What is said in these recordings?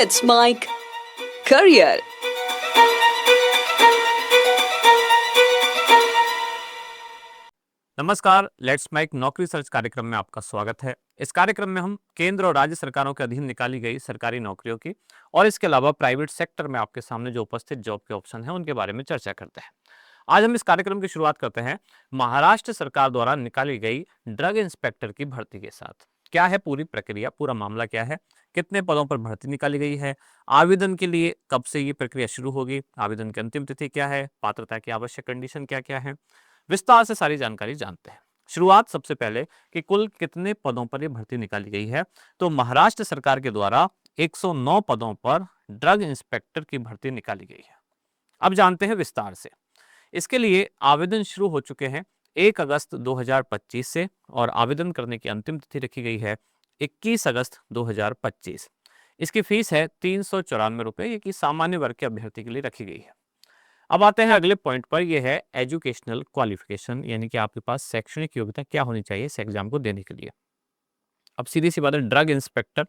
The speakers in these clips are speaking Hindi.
Let's Mike Career. नमस्कार, लेट्स मेक नौकरी सर्च कार्यक्रम में आपका स्वागत है। इस कार्यक्रम में हम केंद्र और राज्य सरकारों के अधीन निकाली गई सरकारी नौकरियों की और इसके अलावा प्राइवेट सेक्टर में आपके सामने जो उपस्थित जॉब के ऑप्शन हैं उनके बारे में चर्चा करते हैं। आज हम इस कार्यक्रम की शुरुआत करते हैं महाराष्ट्र सरकार द्वारा निकाली गई ड्रग इंस्पेक्टर की भर्ती के साथ। क्या है पूरी प्रक्रिया, पूरा मामला क्या है, कितने पदों पर भर्ती निकाली गई है, आवेदन के लिए कब से ये प्रक्रिया शुरू होगी, आवेदन की अंतिम तिथि क्या है, पात्रता की आवश्यक कंडीशन क्या क्या है, विस्तार से सारी जानकारी जानते हैं। शुरुआत सबसे पहले कि कुल कितने पदों पर ये भर्ती निकाली गई है। तो महाराष्ट्र सरकार के द्वारा 109 पदों पर ड्रग इंस्पेक्टर की भर्ती निकाली गई है। अब जानते हैं विस्तार से। इसके लिए आवेदन शुरू हो चुके हैं 1 अगस्त 2025 से और आवेदन करने की अंतिम तिथि रखी गई है 21 अगस्त 2025। इसकी फीस है 394 रुपये, ये कि सामान्य वर्ग के अभ्यर्थी के लिए रखी गई है। अब आते हैं अगले पॉइंट पर, यह है एजुकेशनल क्वालिफिकेशन, यानी कि आपके पास शैक्षणिक योग्यता क्या होनी चाहिए इस एग्जाम को देने के लिए। अब सीधी सी बात है, ड्रग इंस्पेक्टर।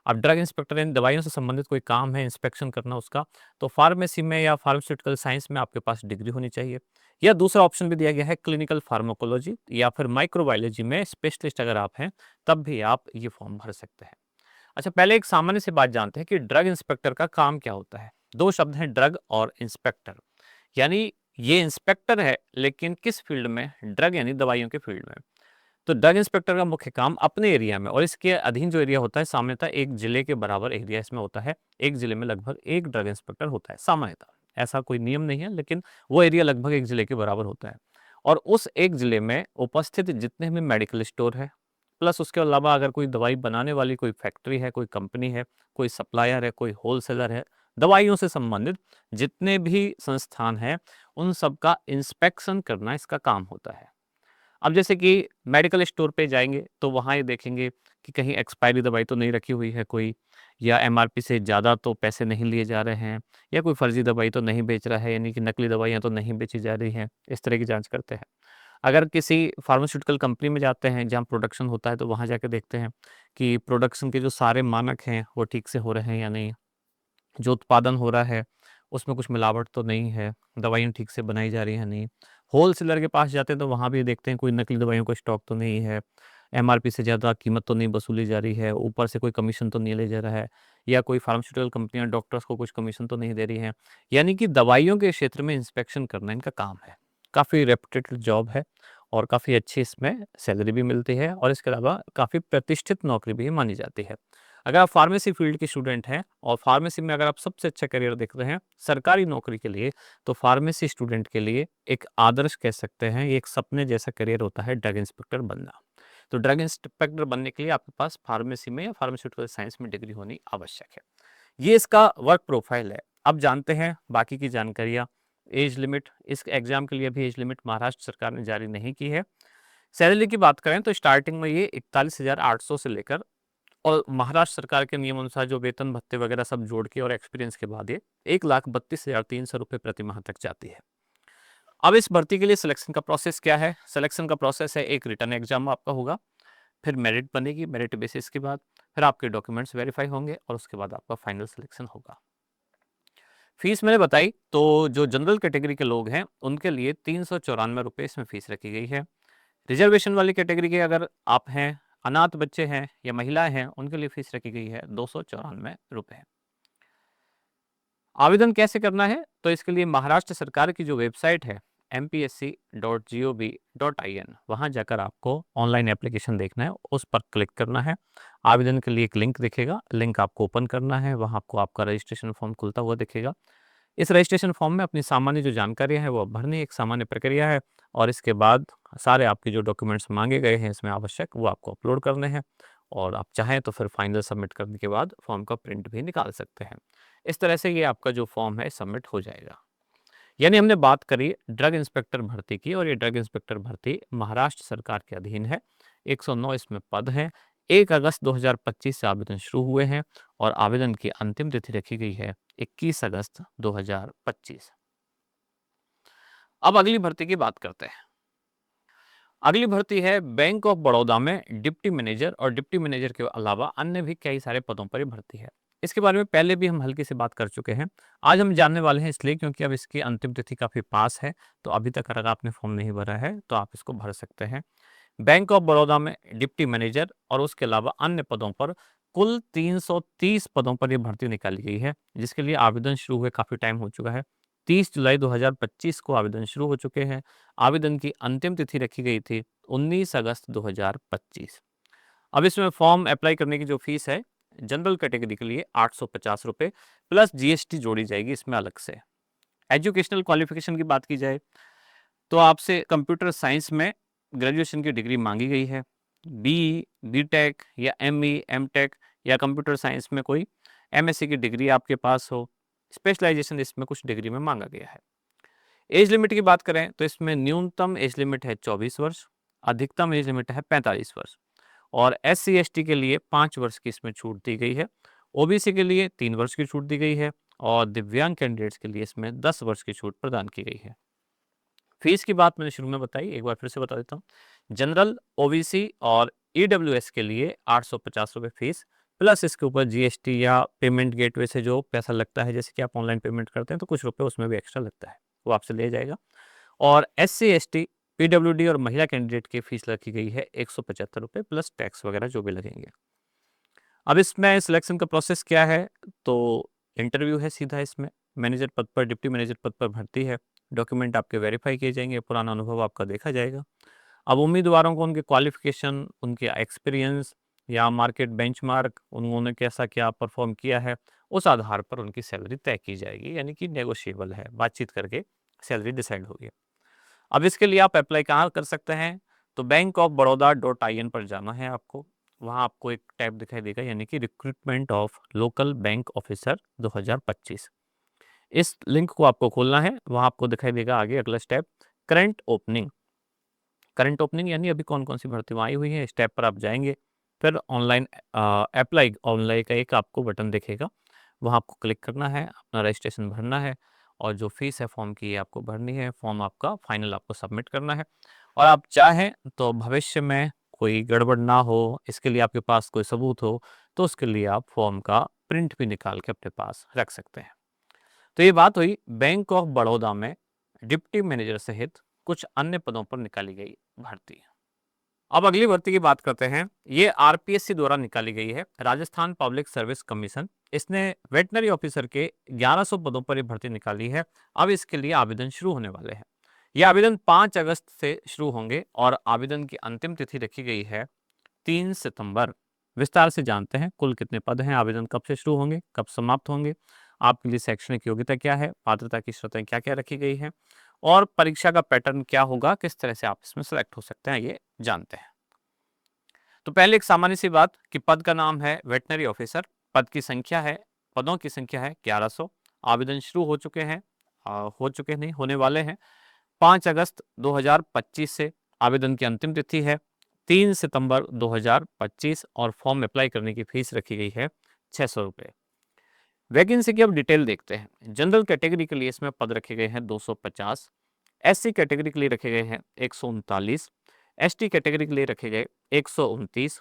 अब ड्रग इंस्पेक्टर यानी दवाइयों से संबंधित कोई काम है, इंस्पेक्शन करना उसका, तो फार्मेसी में या फार्मास्यूटिकल साइंस में आपके पास डिग्री होनी चाहिए। या दूसरा ऑप्शन भी दिया गया है क्लिनिकल फार्माकोलॉजी या फिर माइक्रोबायोलॉजी में स्पेशलिस्ट अगर आप हैं तब भी आप ये फॉर्म भर सकते हैं। अच्छा, पहले एक सामान्य सी बात जानते हैं कि ड्रग इंस्पेक्टर का काम क्या होता है। दो शब्द हैं, ड्रग और इंस्पेक्टर। यानी ये इंस्पेक्टर है लेकिन किस फील्ड में, ड्रग यानी दवाइयों के फील्ड में। तो ड्रग इंस्पेक्टर का मुख्य काम अपने एरिया में, और इसके अधीन जो एरिया होता है सामान्यतः एक जिले के बराबर एरिया इसमें होता है। एक जिले में लगभग एक ड्रग इंस्पेक्टर होता है सामान्यतः, ऐसा कोई नियम नहीं है, लेकिन वो एरिया लगभग एक जिले के बराबर होता है। और उस एक जिले में उपस्थित जितने भी मेडिकल स्टोर है, प्लस उसके अलावा अगर कोई दवाई बनाने वाली कोई फैक्ट्री है, कोई कंपनी है, कोई सप्लायर है, कोई होलसेलर है, दवाइयों से संबंधित जितने भी संस्थान हैं, उन सब का इंस्पेक्शन करना इसका काम होता है। अब जैसे कि मेडिकल स्टोर पे जाएँगे तो वहाँ ये देखेंगे कि कहीं एक्सपायरी दवाई तो नहीं रखी हुई है कोई, या एमआरपी से ज़्यादा तो पैसे नहीं लिए जा रहे हैं, या कोई फर्जी दवाई तो नहीं बेच रहा है, यानी कि नकली दवाइयाँ तो नहीं बेची जा रही हैं, इस तरह की जाँच करते हैं। अगर किसी फार्मास्यूटिकल कंपनी में जाते हैं जहाँ प्रोडक्शन होता है तो वहाँ जाके देखते हैं कि प्रोडक्शन के जो सारे मानक हैं वो ठीक से हो रहे हैं या नहीं, जो उत्पादन हो रहा है उसमें कुछ मिलावट तो नहीं है, दवाइयाँ ठीक से बनाई जा रही हैं नहीं। होलसेलर के पास जाते हैं तो वहाँ भी देखते हैं कोई नकली दवाइयों का स्टॉक तो नहीं है, एमआरपी से ज़्यादा कीमत तो नहीं वसूली जा रही है, ऊपर से कोई कमीशन तो नहीं ले जा रहा है, या कोई फार्मास्यूटिकल कंपनियाँ डॉक्टर्स को कुछ कमीशन तो नहीं दे रही हैं। यानी कि दवाइयों के क्षेत्र में इंस्पेक्शन करना इनका काम है। काफ़ी रेपुटेड जॉब है और काफ़ी अच्छी इसमें सैलरी भी मिलती है और इसके अलावा काफ़ी प्रतिष्ठित नौकरी भी मानी जाती है। अगर आप फार्मेसी फील्ड के स्टूडेंट हैं और फार्मेसी में अगर आप सबसे अच्छा करियर देख रहे हैं सरकारी नौकरी के लिए, तो फार्मेसी स्टूडेंट के लिए एक आदर्श कह सकते हैं, ये एक सपने जैसा करियर होता है ड्रग इंस्पेक्टर बनना। तो ड्रग इंस्पेक्टर बनने के लिए आपके पास फार्मेसी में या फार्मास्यूटिकल साइंस में डिग्री होनी आवश्यक है। ये इसका वर्क प्रोफाइल है। अब जानते हैं बाकी की जानकारियाँ। एज लिमिट, इस एग्जाम के लिए अभी एज लिमिट महाराष्ट्र सरकार ने जारी नहीं की है। सैलरी की बात करें तो स्टार्टिंग में ये 41,800 से लेकर, और महाराष्ट्र सरकार के नियम अनुसार जो वेतन भत्ते वगैरह सब जोड़ के और एक्सपीरियंस के बाद ये 1,32,300 रुपये प्रति माह तक जाती है। अब इस भर्ती के लिए सिलेक्शन का प्रोसेस क्या है? सिलेक्शन का प्रोसेस है, एक रिटन एग्जाम आपका होगा, फिर मेरिट बनेगी, मेरिट बेसिस के बाद फिर आपके डॉक्यूमेंट्स वेरीफाई होंगे और उसके बाद आपका फाइनल सिलेक्शन होगा। फीस मैंने बताई तो जो जनरल कैटेगरी के लोग हैं उनके लिए 394 रुपये इसमें फीस रखी गई है। रिजर्वेशन वाली कैटेगरी के अगर आप हैं, अनाथ बच्चे हैं या महिलाएं हैं, उनके लिए फीस रखी गई है 294 रुपये। आवेदन कैसे करना है? तो इसके लिए महाराष्ट्र सरकार की जो वेबसाइट है mpsc.gov.in, वहाँ जाकर आपको ऑनलाइन एप्लीकेशन देखना है, उस पर क्लिक करना है। आवेदन के लिए एक लिंक दिखेगा, लिंक आपको ओपन करना है, वहाँ आपको आपका रजिस्ट्रेशन फॉर्म खुलता हुआ दिखेगा। इस रजिस्ट्रेशन फॉर्म में अपनी सामान्य जो जानकारियाँ हैं वो भरनी एक सामान्य प्रक्रिया है, और इसके बाद सारे आपके जो डॉक्यूमेंट्स मांगे गए हैं इसमें आवश्यक, वो आपको अपलोड करने हैं, और आप चाहें तो फिर फाइनल सबमिट करने के बाद फॉर्म का प्रिंट भी निकाल सकते हैं। इस तरह से ये आपका जो फॉर्म है सबमिट हो जाएगा। यानी हमने बात करी ड्रग इंस्पेक्टर भर्ती की, और ये ड्रग इंस्पेक्टर भर्ती महाराष्ट्र सरकार के अधीन है। 109 इसमें पद हैं। 1 अगस्त 2025 से आवेदन शुरू हुए हैं और आवेदन की अंतिम तिथि रखी गई है 21 अगस्त 2025। अब अगली भर्ती की बात करते हैं। अगली भर्ती है बैंक ऑफ बड़ौदा में डिप्टी मैनेजर, और डिप्टी मैनेजर के अलावा अन्य भी कई सारे पदों पर ये भर्ती है। इसके बारे में पहले भी हम हल्की सी बात कर चुके हैं। आज हम जानने वाले हैं इसलिए क्योंकि अब इसकी अंतिम तिथि काफ़ी पास है, तो अभी तक अगर आपने फॉर्म नहीं भरा है, तो आप इसको भर सकते हैं। बैंक ऑफ बड़ौदा में डिप्टी मैनेजर और उसके अलावा अन्य पदों पर कुल 330 पदों पर ये भर्ती निकाली गई है, जिसके लिए आवेदन शुरू हुए काफ़ी टाइम हो चुका है। 30 जुलाई 2025 को आवेदन शुरू हो चुके हैं। आवेदन की अंतिम तिथि रखी गई थी 19 अगस्त 2025। अब इसमें फॉर्म अप्लाई करने की जो फीस है, जनरल कैटेगरी के लिए 850 रुपये प्लस जीएसटी जोड़ी जाएगी इसमें अलग से। एजुकेशनल क्वालिफिकेशन की बात की जाए तो आपसे कंप्यूटर साइंस में ग्रेजुएशन की डिग्री मांगी गई है। बी, बीटेक या एमई, एमटेक या कंप्यूटर साइंस में कोई एमएससी की डिग्री आपके पास हो। स्पेशलाइजेशन इसमें कुछ डिग्री में मांगा गया है। एज लिमिट की बात करें तो इसमें न्यूनतम एज लिमिट है 24 वर्ष, अधिकतम एज लिमिट है 45 वर्ष और एससी एसटी के लिए 5 वर्ष की इसमें छूट दी गई है। ओबीसी के लिए 3 वर्ष की छूट दी गई है और दिव्यांग कैंडिडेट्स के लिए इसमें 10 वर्ष की छूट प्रदान की गई है। फीस की बात मैंने शुरू में बताई, एक बार फिर से बता देता हूँ। जनरल, ओबीसी और ईडब्ल्यूएस के लिए 850 रुपये फीस प्लस इसके ऊपर जीएसटी या पेमेंट गेटवे से जो पैसा लगता है, जैसे कि आप ऑनलाइन पेमेंट करते हैं तो कुछ रुपए उसमें भी एक्स्ट्रा लगता है, वो आपसे लिया जाएगा। और एससी, एसटी, पीडब्ल्यूडी और महिला कैंडिडेट की फीस रखी गई है 175 रुपये प्लस टैक्स वगैरह जो भी लगेंगे। अब इसमें सिलेक्शन का प्रोसेस क्या है, तो इंटरव्यू है सीधा इसमें। मैनेजर पद पर, डिप्टी मैनेजर पद पर भर्ती है। डॉक्यूमेंट आपके वेरीफाई किए जाएंगे, पुराना अनुभव आपका देखा जाएगा। अब उम्मीदवारों को उनके क्वालिफिकेशन, उनके एक्सपीरियंस या मार्केट बेंचमार्क, उन्होंने कैसा क्या परफॉर्म किया है, उस आधार पर उनकी सैलरी तय की जाएगी, यानी कि नेगोशिएबल है, बातचीत करके सैलरी डिसाइड होगी। अब इसके लिए आप अप्लाई कहाँ कर सकते हैं, तो bankofbaroda.in पर जाना है आपको। वहाँ आपको एक टैब दिखाई देगा, यानी कि recruitment of local bank officer 2025। इस लिंक को आपको खोलना है। वहाँ आपको दिखाई देगा आगे अगला step, current opening. Current opening यानी अभी कौन कौन सी भर्ती आई हुई है, इस टैब पर आप जाएंगे। फिर ऑनलाइन अप्लाई ऑनलाइन का एक आपको बटन दिखेगा, वहाँ आपको क्लिक करना है, अपना रजिस्ट्रेशन भरना है और जो फीस है फॉर्म की ये आपको भरनी है। फॉर्म आपका फाइनल आपको सबमिट करना है और आप चाहें तो भविष्य में कोई गड़बड़ ना हो, इसके लिए आपके पास कोई सबूत हो, तो उसके लिए आप फॉर्म का प्रिंट भी निकाल के अपने पास रख सकते हैं। तो ये बात हुई बैंक ऑफ बड़ौदा में डिप्टी मैनेजर सहित कुछ अन्य पदों पर निकाली गई भर्ती। अब अगली भर्ती की बात करते हैं। ये आरपीएससी द्वारा निकाली गई है, राजस्थान पब्लिक सर्विस कमीशन। इसने वेटनरी ऑफिसर के 1100 पदों पर ये भर्ती निकाली है। अब इसके लिए आवेदन शुरू होने वाले हैं। ये आवेदन 5 अगस्त से शुरू होंगे और आवेदन की अंतिम तिथि रखी गई है 3 सितंबर। विस्तार से जानते हैं कुल कितने पद हैं, आवेदन कब से शुरू होंगे, कब समाप्त होंगे, आपके लिए शैक्षणिक योग्यता क्या है, पात्रता की शर्तें क्या क्या रखी गई हैं और परीक्षा का पैटर्न क्या होगा, किस तरह से आप इसमें सेलेक्ट हो सकते हैं, ये जानते हैं। तो पहले एक सामान्य सी बात कि पद का नाम है वेटनरी ऑफिसर। पद की संख्या है, पदों की संख्या है 1100। आवेदन शुरू हो चुके हैं, हो चुके नहीं, होने वाले हैं 5 अगस्त 2025 से। आवेदन की अंतिम तिथि है 3 सितंबर 2025 और फॉर्म अप्लाई करने की फीस रखी गई है 600 रुपये। वैकेंसी की अब डिटेल देखते हैं। जनरल कैटेगरी के लिए इसमें पद रखे गए हैं 250, एससी कैटेगरी के लिए रखे गए हैं 139, एसटी कैटेगरी के लिए रखे गए 129,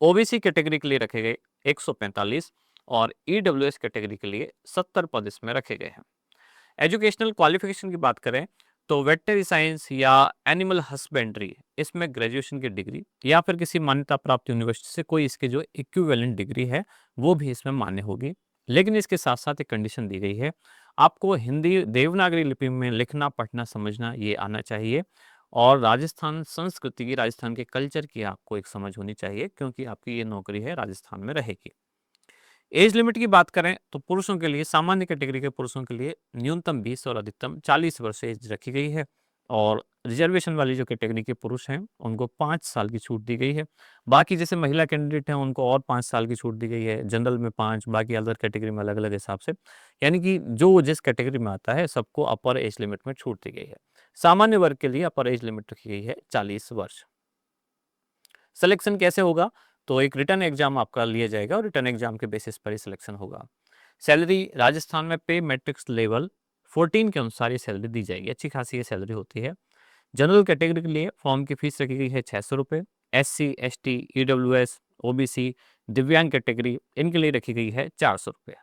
ओबीसी कैटेगरी के लिए रखे गए 145 और ईडब्ल्यूएस कैटेगरी के लिए 70 पद इसमें रखे गए हैं। एजुकेशनल क्वालिफिकेशन की बात करें तो वेटनरी साइंस या एनिमल हस्बेंड्री, इसमें ग्रेजुएशन की डिग्री या फिर किसी मान्यता प्राप्त यूनिवर्सिटी से कोई इसके जो इक्विवेलेंट डिग्री है वो भी इसमें मान्य होगी। लेकिन इसके साथ साथ एक कंडीशन दी गई है, आपको हिंदी देवनागरी लिपि में लिखना पढ़ना समझना ये आना चाहिए और राजस्थान संस्कृति की, राजस्थान के कल्चर की आपको एक समझ होनी चाहिए, क्योंकि आपकी ये नौकरी है राजस्थान में रहेगी। एज लिमिट की बात करें तो पुरुषों के लिए, सामान्य कैटेगरी के पुरुषों के लिए न्यूनतम 20 और अधिकतम 40 वर्ष एज रखी गई है और रिजर्वेशन वाली जो कैटेगरी के पुरुष हैं उनको 5 साल की छूट दी गई है। बाकी जैसे महिला कैंडिडेट हैं उनको और 5 साल की छूट दी गई है, जनरल में 5, बाकी अदर कैटेगरी में अलग अलग हिसाब से, यानी कि जो जिस कैटेगरी में आता है सबको अपर एज लिमिट में छूट दी गई है। सामान्य वर्ग के लिए अपर एज लिमिट रखी गई है 40 वर्ष। सिलेक्शन कैसे होगा, तो एक रिटर्न एग्जाम आपका लिया जाएगा और रिटर्न एग्जाम के बेसिस पर ही सिलेक्शन होगा। सैलरी राजस्थान में पे मैट्रिक्स लेवल 14 के अनुसार ये सैलरी दी जाएगी, अच्छी खासी ये सैलरी होती है। जनरल कैटेगरी के लिए फॉर्म की फीस रखी गई है 600 रुपये। एससी, एसटी, ईडब्ल्यूएस, ओबीसी, दिव्यांग कैटेगरी, इनके लिए रखी गई है 400 रुपये।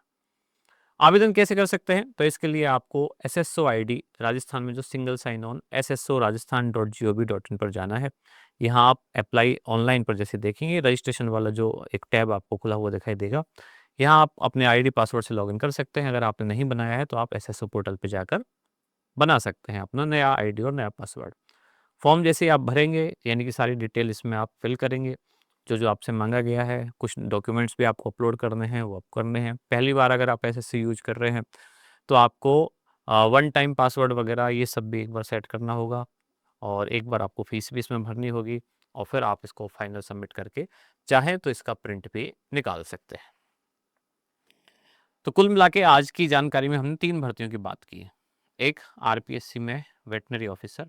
आवेदन कैसे कर सकते हैं? तो इसके लिए आपको SSO ID राजस्थान में जो सिंगल साइन ऑन ssorajasthan.gov.in पर जाना है। यहाँ आप अप्लाई ऑनलाइन पर जैसे देखेंगे, रजिस्ट्रेशन वाला जो एक टैब आपको खुला हुआ दिखाई देगा, यहाँ आप अपने ID पासवर्ड से लॉगिन कर सकते हैं। अगर आपने नहीं बनाया है तो आप SSO पोर्टल पे जाकर बना सकते हैं अपना नया ID और नया पासवर्ड। फॉर्म जैसे आप भरेंगे, यानी कि सारी डिटेल इसमें आप फिल करेंगे, जो आपसे मांगा गया है। कुछ डॉक्यूमेंट्स भी आपको अपलोड करने हैं, वो आप करने हैं। पहली बार अगर आप SSC यूज कर रहे हैं तो आपको वन टाइम पासवर्ड वगैरह ये सब भी एक बार सेट करना होगा, और एक बार आपको फीस भी इसमें भरनी होगी, और फिर आप इसको फाइनल सबमिट करके चाहें तो इसका प्रिंट भी निकाल सकते हैं। तो कुल मिला के आज की जानकारी में हमने 3 भर्तियों की बात की है। एक RPSC में वेटनरी ऑफिसर,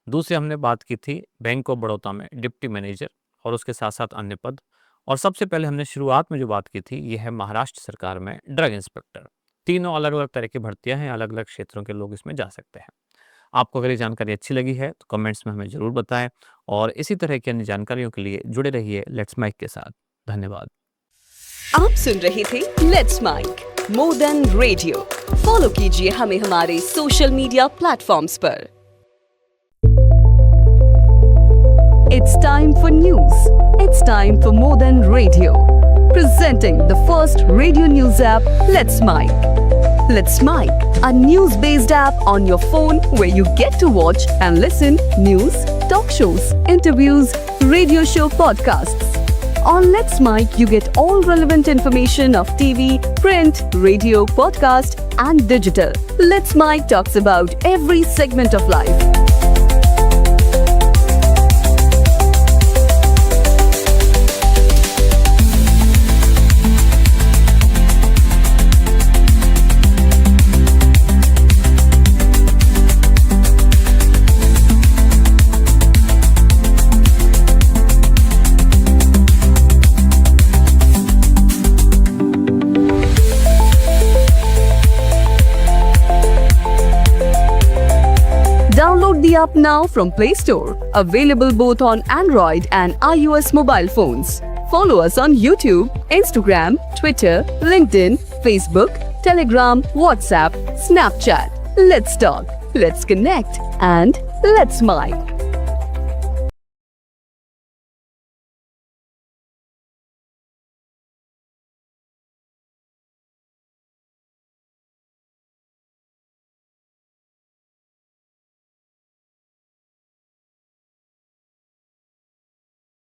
दूसरी हमने बात की थी बैंक ऑफ बड़ौदा में डिप्टी मैनेजर, और उसके साथ साथ अन्य पद, और सबसे पहले हमने शुरुआत में जो बात की थी ये है महाराष्ट्र सरकार में ड्रग इंस्पेक्टर। तीनों अलग अलग तरह की भर्तियां हैं, अलग अलग क्षेत्रों के लोग इसमें जा सकते हैं। आपको अगर ये जानकारी अच्छी लगी है तो कमेंट्स में हमें ज़रूर बताएं, और इसी तरह की अन्य जानकारियों के लिए जुड़े रहिए लेट्स माइक के साथ। धन्यवाद। आप सुन रहे थे let's mike more than radio. Follow कीजिए हमें हमारे सोशल मीडिया प्लेटफॉर्म्स पर। It's time for news. It's time for more than radio. Presenting the first radio news app, Let's Mic. Let's Mic, a news-based app on your phone where you get to watch and listen news, talk shows, interviews, radio show podcasts. On Let's Mic, you get all relevant information of TV, print, radio, podcast, and digital. Let's Mic talks about every segment of life. Download the app now from Play Store. Available both on Android and iOS mobile phones. Follow us on YouTube, Instagram, Twitter, LinkedIn, Facebook, Telegram, WhatsApp, Snapchat. Let's talk, let's connect, and let's mic.